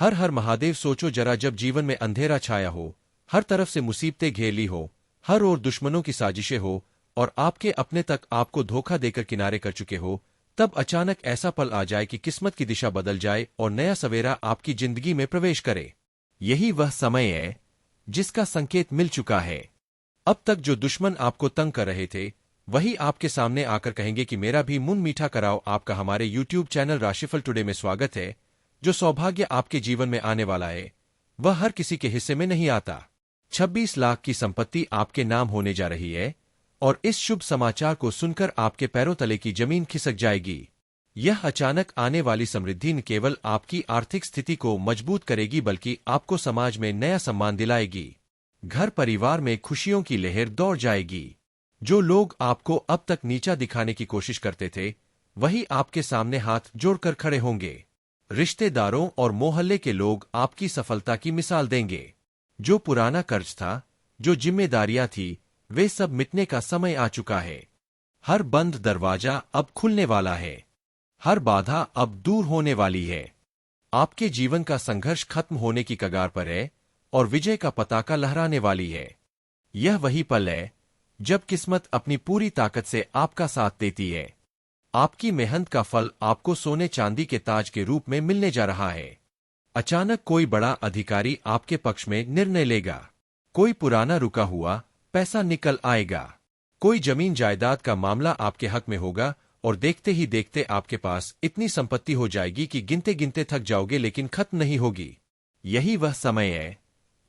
हर हर महादेव। सोचो जरा, जब जीवन में अंधेरा छाया हो, हर तरफ से मुसीबतें घेर ली हो, हर ओर दुश्मनों की साजिशें हो और आपके अपने तक आपको धोखा देकर किनारे कर चुके हो, तब अचानक ऐसा पल आ जाए कि किस्मत की दिशा बदल जाए और नया सवेरा आपकी जिंदगी में प्रवेश करे। यही वह समय है जिसका संकेत मिल चुका है। अब तक जो दुश्मन आपको तंग कर रहे थे, वही आपके सामने आकर कहेंगे कि मेरा भी मुंह मीठा कराओ। आपका हमारे यूट्यूब चैनल राशिफल टुडे में स्वागत है। जो सौभाग्य आपके जीवन में आने वाला है, वह हर किसी के हिस्से में नहीं आता। 26 लाख की संपत्ति आपके नाम होने जा रही है और इस शुभ समाचार को सुनकर आपके पैरों तले की जमीन खिसक जाएगी। यह अचानक आने वाली समृद्धि न केवल आपकी आर्थिक स्थिति को मजबूत करेगी, बल्कि आपको समाज में नया सम्मान दिलाएगी। घर परिवार में खुशियों की लहर दौड़ जाएगी। जो लोग आपको अब तक नीचा दिखाने की कोशिश करते थे, वही आपके सामने हाथ जोड़कर खड़े होंगे। रिश्तेदारों और मोहल्ले के लोग आपकी सफलता की मिसाल देंगे। जो पुराना कर्ज था, जो जिम्मेदारियां थी, वे सब मिटने का समय आ चुका है। हर बंद दरवाजा अब खुलने वाला है। हर बाधा अब दूर होने वाली है। आपके जीवन का संघर्ष खत्म होने की कगार पर है और विजय का पताका लहराने वाली है। यह वही पल है जब किस्मत अपनी पूरी ताकत से आपका साथ देती है। आपकी मेहनत का फल आपको सोने चांदी के ताज के रूप में मिलने जा रहा है। अचानक कोई बड़ा अधिकारी आपके पक्ष में निर्णय लेगा। कोई पुराना रुका हुआ पैसा निकल आएगा। कोई जमीन जायदाद का मामला आपके हक में होगा और देखते ही देखते आपके पास इतनी संपत्ति हो जाएगी कि गिनते गिनते थक जाओगे, लेकिन खत्म नहीं होगी। यही वह समय है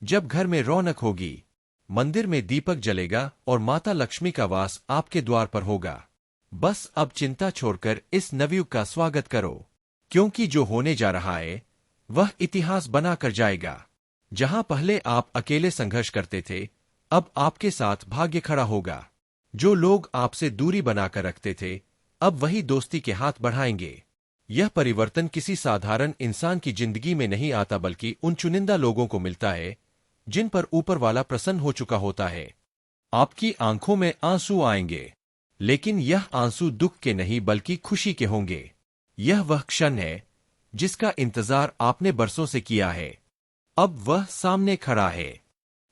जब घर में रौनक होगी, मंदिर में दीपक जलेगा और माता लक्ष्मी का वास आपके द्वार पर होगा। बस अब चिंता छोड़कर इस नवयुग का स्वागत करो, क्योंकि जो होने जा रहा है वह इतिहास बनाकर जाएगा। जहां पहले आप अकेले संघर्ष करते थे, अब आपके साथ भाग्य खड़ा होगा। जो लोग आपसे दूरी बनाकर रखते थे, अब वही दोस्ती के हाथ बढ़ाएंगे। यह परिवर्तन किसी साधारण इंसान की जिंदगी में नहीं आता, बल्कि उन चुनिंदा लोगों को मिलता है जिन पर ऊपर वाला प्रसन्न हो चुका होता है। आपकी आंखों में आंसू आएंगे, लेकिन यह आंसू दुख के नहीं बल्कि खुशी के होंगे। यह वह क्षण है जिसका इंतजार आपने बरसों से किया है। अब वह सामने खड़ा है।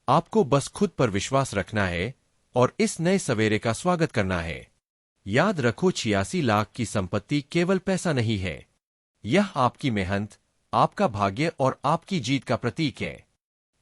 आपको बस खुद पर विश्वास रखना है और इस नए सवेरे का स्वागत करना है। याद रखो, 86 लाख की संपत्ति केवल पैसा नहीं है। यह आपकी मेहनत, आपका भाग्य और आपकी जीत का प्रतीक है।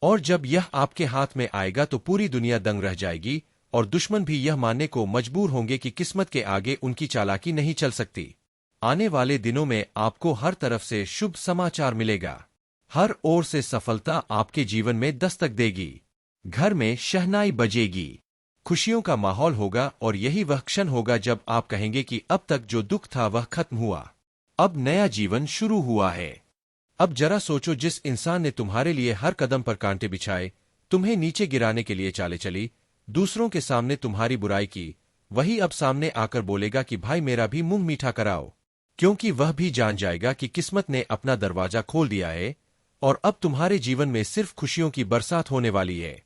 और जब यह आपके हाथ में आएगा तो पूरी दुनिया दंग रह जाएगी और दुश्मन भी यह मानने को मजबूर होंगे कि किस्मत के आगे उनकी चालाकी नहीं चल सकती। आने वाले दिनों में आपको हर तरफ से शुभ समाचार मिलेगा। हर ओर से सफलता आपके जीवन में दस्तक देगी। घर में शहनाई बजेगी, खुशियों का माहौल होगा और यही वह क्षण होगा जब आप कहेंगे कि अब तक जो दुख था वह खत्म हुआ, अब नया जीवन शुरू हुआ है। अब जरा सोचो, जिस इंसान ने तुम्हारे लिए हर कदम पर कांटे बिछाए, तुम्हें नीचे गिराने के लिए चाले चली, दूसरों के सामने तुम्हारी बुराई की, वही अब सामने आकर बोलेगा कि भाई मेरा भी मुंह मीठा कराओ, क्योंकि वह भी जान जाएगा कि किस्मत ने अपना दरवाजा खोल दिया है और अब तुम्हारे जीवन में सिर्फ खुशियों की बरसात होने वाली है।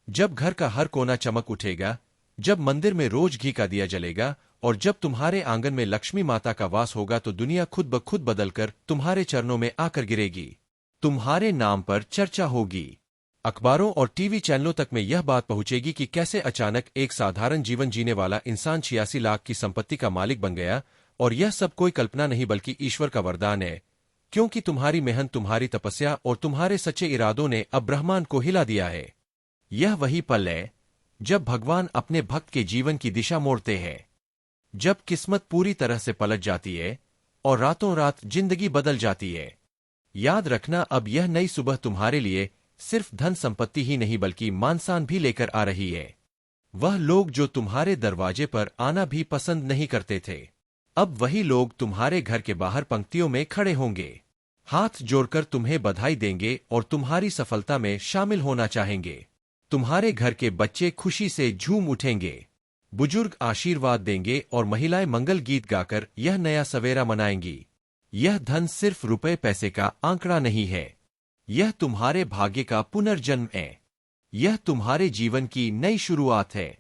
जब घर का हर कोना चमक उठेगा, जब मंदिर में रोज घी का दिया जलेगा और जब तुम्हारे आंगन में लक्ष्मी माता का वास होगा, तो दुनिया खुद ब खुद बदलकर तुम्हारे चरणों में आकर गिरेगी। तुम्हारे नाम पर चर्चा होगी। अखबारों और टीवी चैनलों तक में यह बात पहुंचेगी कि कैसे अचानक एक साधारण जीवन जीने वाला इंसान 86 लाख की संपत्ति का मालिक बन गया। और यह सब कोई कल्पना नहीं बल्कि ईश्वर का वरदान है, क्योंकि तुम्हारी मेहनत, तुम्हारी तपस्या और तुम्हारे सच्चे इरादों ने अब ब्रह्मांड को हिला दिया है। यह वही पल है जब भगवान अपने भक्त के जीवन की दिशा मोड़ते हैं, जब किस्मत पूरी तरह से पलट जाती है और रातों रात जिंदगी बदल जाती है। याद रखना, अब यह नई सुबह तुम्हारे लिए सिर्फ धन संपत्ति ही नहीं बल्कि मान-सम्मान भी लेकर आ रही है। वह लोग जो तुम्हारे दरवाजे पर आना भी पसंद नहीं करते थे, अब वही लोग तुम्हारे घर के बाहर पंक्तियों में खड़े होंगे, हाथ जोड़कर तुम्हें बधाई देंगे और तुम्हारी सफलता में शामिल होना चाहेंगे। तुम्हारे घर के बच्चे खुशी से झूम उठेंगे, बुजुर्ग आशीर्वाद देंगे और महिलाएं मंगल गीत गाकर यह नया सवेरा मनाएंगी। यह धन सिर्फ रुपए पैसे का आंकड़ा नहीं है, यह तुम्हारे भाग्य का पुनर्जन्म है। यह तुम्हारे जीवन की नई शुरुआत है।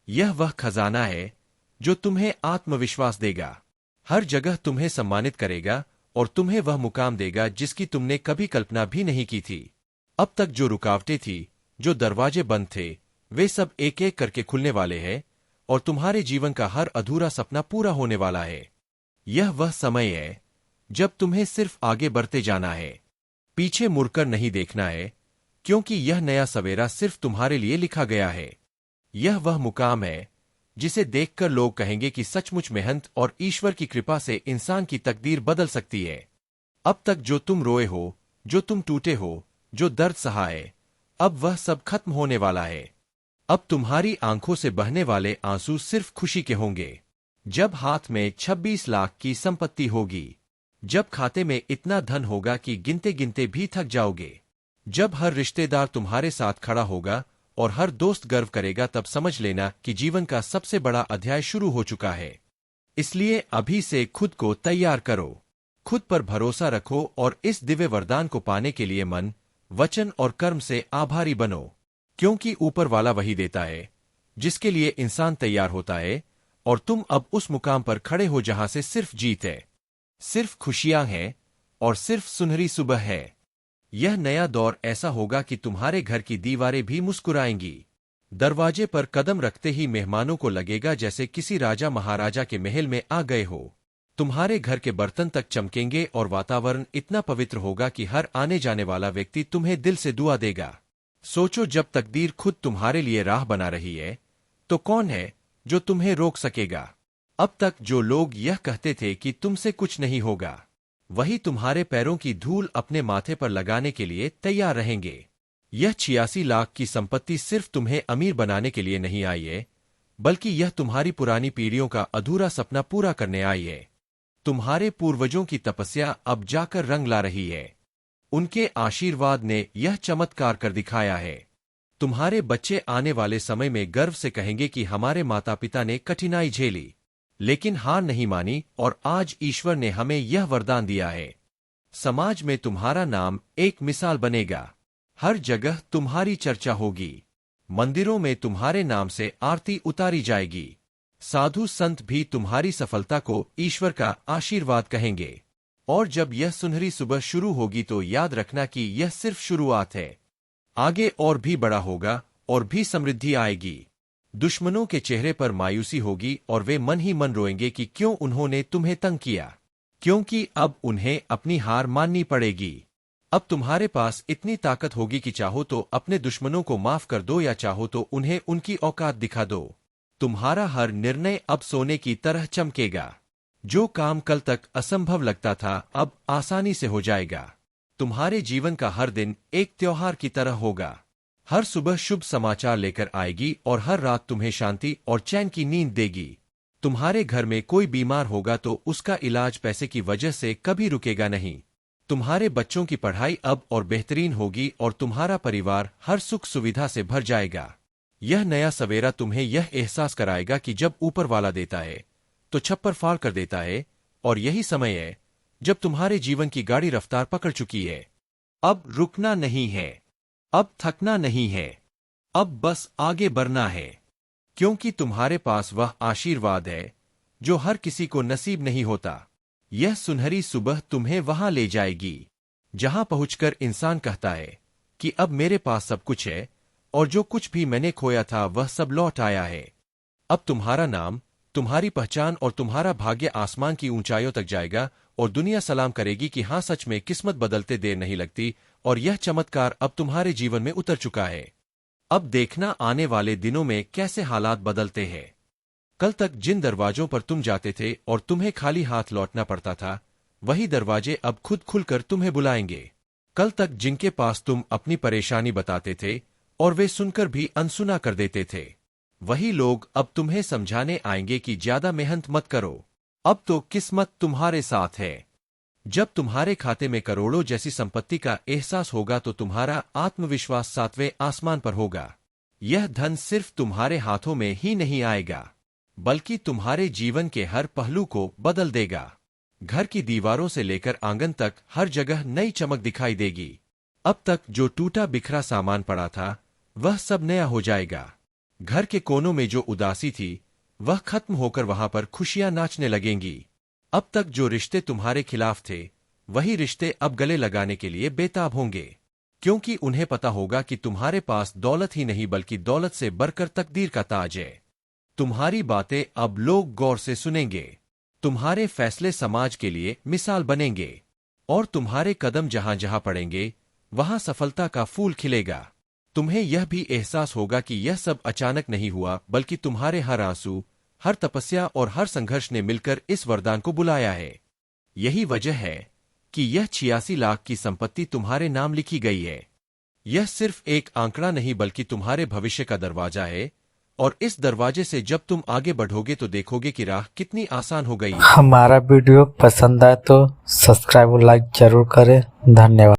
यह वह खजाना है जो तुम्हें आत्मविश्वास देगा, हर जगह तुम्हें सम्मानित करेगा और तुम्हें वह मुकाम देगा जिसकी तुमने कभी कल्पना भी नहीं की थी। अब तक जो रुकावटें थी, जो दरवाजे बंद थे, वे सब एक एक करके खुलने वाले हैं और तुम्हारे जीवन का हर अधूरा सपना पूरा होने वाला है। यह वह समय है जब तुम्हें सिर्फ आगे बढ़ते जाना है, पीछे मुड़कर नहीं देखना है, क्योंकि यह नया सवेरा सिर्फ तुम्हारे लिए लिखा गया है। यह वह मुकाम है जिसे देखकर लोग कहेंगे कि सचमुच मेहनत और ईश्वर की कृपा से इंसान की तकदीर बदल सकती है। अब तक जो तुम रोए हो, जो तुम टूटे हो, जो दर्द सहा है, अब वह सब खत्म होने वाला है। अब तुम्हारी आंखों से बहने वाले आंसू सिर्फ खुशी के होंगे। जब हाथ में 26 लाख की संपत्ति होगी, जब खाते में इतना धन होगा कि गिनते गिनते भी थक जाओगे, जब हर रिश्तेदार तुम्हारे साथ खड़ा होगा और हर दोस्त गर्व करेगा, तब समझ लेना कि जीवन का सबसे बड़ा अध्याय शुरू हो चुका है। इसलिए अभी से खुद को तैयार करो, खुद पर भरोसा रखो और इस दिव्य वरदान को पाने के लिए मन, वचन और कर्म से आभारी बनो, क्योंकि ऊपर वाला वही देता है जिसके लिए इंसान तैयार होता है, और तुम अब उस मुकाम पर खड़े हो जहां से सिर्फ जीत है, सिर्फ खुशियां हैं और सिर्फ सुनहरी सुबह है। यह नया दौर ऐसा होगा कि तुम्हारे घर की दीवारें भी मुस्कुराएंगी। दरवाजे पर कदम रखते ही मेहमानों को लगेगा जैसे किसी राजा महाराजा के महल में आ गए हो। तुम्हारे घर के बर्तन तक चमकेंगे और वातावरण इतना पवित्र होगा कि हर आने जाने वाला व्यक्ति तुम्हें दिल से दुआ देगा। सोचो, जब तकदीर खुद तुम्हारे लिए राह बना रही है, तो कौन है जो तुम्हें रोक सकेगा? अब तक जो लोग यह कहते थे कि तुमसे कुछ नहीं होगा, वही तुम्हारे पैरों की धूल अपने माथे पर लगाने के लिए तैयार रहेंगे। यह 86 लाख की संपत्ति सिर्फ तुम्हें अमीर बनाने के लिए नहीं आई है, बल्कि यह तुम्हारी पुरानी पीढ़ियों का अधूरा सपना पूरा करने आई है। तुम्हारे पूर्वजों की तपस्या अब जाकर रंग ला रही है। उनके आशीर्वाद ने यह चमत्कार कर दिखाया है। तुम्हारे बच्चे आने वाले समय में गर्व से कहेंगे कि हमारे माता पिता ने कठिनाई झेली, लेकिन हार नहीं मानी, और आज ईश्वर ने हमें यह वरदान दिया है। समाज में तुम्हारा नाम एक मिसाल बनेगा। हर जगह तुम्हारी चर्चा होगी। मंदिरों में तुम्हारे नाम से आरती उतारी जाएगी। साधु संत भी तुम्हारी सफलता को ईश्वर का आशीर्वाद कहेंगे। और जब यह सुनहरी सुबह शुरू होगी तो याद रखना कि यह सिर्फ शुरुआत है। आगे और भी बड़ा होगा और भी समृद्धि आएगी। दुश्मनों के चेहरे पर मायूसी होगी और वे मन ही मन रोएंगे कि क्यों उन्होंने तुम्हें तंग किया, क्योंकि अब उन्हें अपनी हार माननी पड़ेगी। अब तुम्हारे पास इतनी ताकत होगी कि चाहो तो अपने दुश्मनों को माफ कर दो या चाहो तो उन्हें उनकी औकात दिखा दो। तुम्हारा हर निर्णय अब सोने की तरह चमकेगा। जो काम कल तक असंभव लगता था अब आसानी से हो जाएगा। तुम्हारे जीवन का हर दिन एक त्योहार की तरह होगा। हर सुबह शुभ समाचार लेकर आएगी और हर रात तुम्हें शांति और चैन की नींद देगी। तुम्हारे घर में कोई बीमार होगा तो उसका इलाज पैसे की वजह से कभी रुकेगा नहीं। तुम्हारे बच्चों की पढ़ाई अब और बेहतरीन होगी और तुम्हारा परिवार हर सुख सुविधा से भर जाएगा। यह नया सवेरा तुम्हें यह एहसास कराएगा कि जब ऊपर वाला देता है तो छप्पर फाड़ कर देता है, और यही समय है जब तुम्हारे जीवन की गाड़ी रफ्तार पकड़ चुकी है। अब रुकना नहीं है, अब थकना नहीं है, अब बस आगे बढ़ना है, क्योंकि तुम्हारे पास वह आशीर्वाद है जो हर किसी को नसीब नहीं होता। यह सुनहरी सुबह तुम्हें वहां ले जाएगी जहां पहुंचकर इंसान कहता है कि अब मेरे पास सब कुछ है और जो कुछ भी मैंने खोया था वह सब लौट आया है। अब तुम्हारा नाम, तुम्हारी पहचान और तुम्हारा भाग्य आसमान की ऊंचाइयों तक जाएगा और दुनिया सलाम करेगी कि हाँ, सच में किस्मत बदलते देर नहीं लगती, और यह चमत्कार अब तुम्हारे जीवन में उतर चुका है। अब देखना आने वाले दिनों में कैसे हालात बदलते हैं। कल तक जिन दरवाजों पर तुम जाते थे और तुम्हें खाली हाथ लौटना पड़ता था, वही दरवाजे अब खुद खुलकर तुम्हें बुलाएंगे। कल तक जिनके पास तुम अपनी परेशानी बताते थे और वे सुनकर भी अनसुना कर देते थे, वही लोग अब तुम्हें समझाने आएंगे कि ज्यादा मेहनत मत करो, अब तो किस्मत तुम्हारे साथ है। जब तुम्हारे खाते में करोड़ों जैसी संपत्ति का एहसास होगा तो तुम्हारा आत्मविश्वास सातवें आसमान पर होगा। यह धन सिर्फ तुम्हारे हाथों में ही नहीं आएगा, बल्कि तुम्हारे जीवन के हर पहलू को बदल देगा। घर की दीवारों से लेकर आंगन तक हर जगह नई चमक दिखाई देगी। अब तक जो टूटा बिखरा सामान पड़ा था वह सब नया हो जाएगा। घर के कोनों में जो उदासी थी वह खत्म होकर वहां पर खुशियां नाचने लगेंगी। अब तक जो रिश्ते तुम्हारे खिलाफ थे वही रिश्ते अब गले लगाने के लिए बेताब होंगे, क्योंकि उन्हें पता होगा कि तुम्हारे पास दौलत ही नहीं बल्कि दौलत से बढ़कर तकदीर का ताज है। तुम्हारी बातें अब लोग गौर से सुनेंगे, तुम्हारे फैसले समाज के लिए मिसाल बनेंगे, और तुम्हारे कदम जहां जहां पड़ेंगे वहां सफलता का फूल खिलेगा। तुम्हें यह भी एहसास होगा कि यह सब अचानक नहीं हुआ, बल्कि तुम्हारे हर आंसू, हर तपस्या और हर संघर्ष ने मिलकर इस वरदान को बुलाया है। यही वजह है कि यह 86 लाख की संपत्ति तुम्हारे नाम लिखी गई है। यह सिर्फ एक आंकड़ा नहीं बल्कि तुम्हारे भविष्य का दरवाजा है, और इस दरवाजे से जब तुम आगे बढ़ोगे तो देखोगे कि राह कितनी आसान हो गई है। हमारा वीडियो पसंद आए तो सब्सक्राइब और लाइक जरूर करें। धन्यवाद।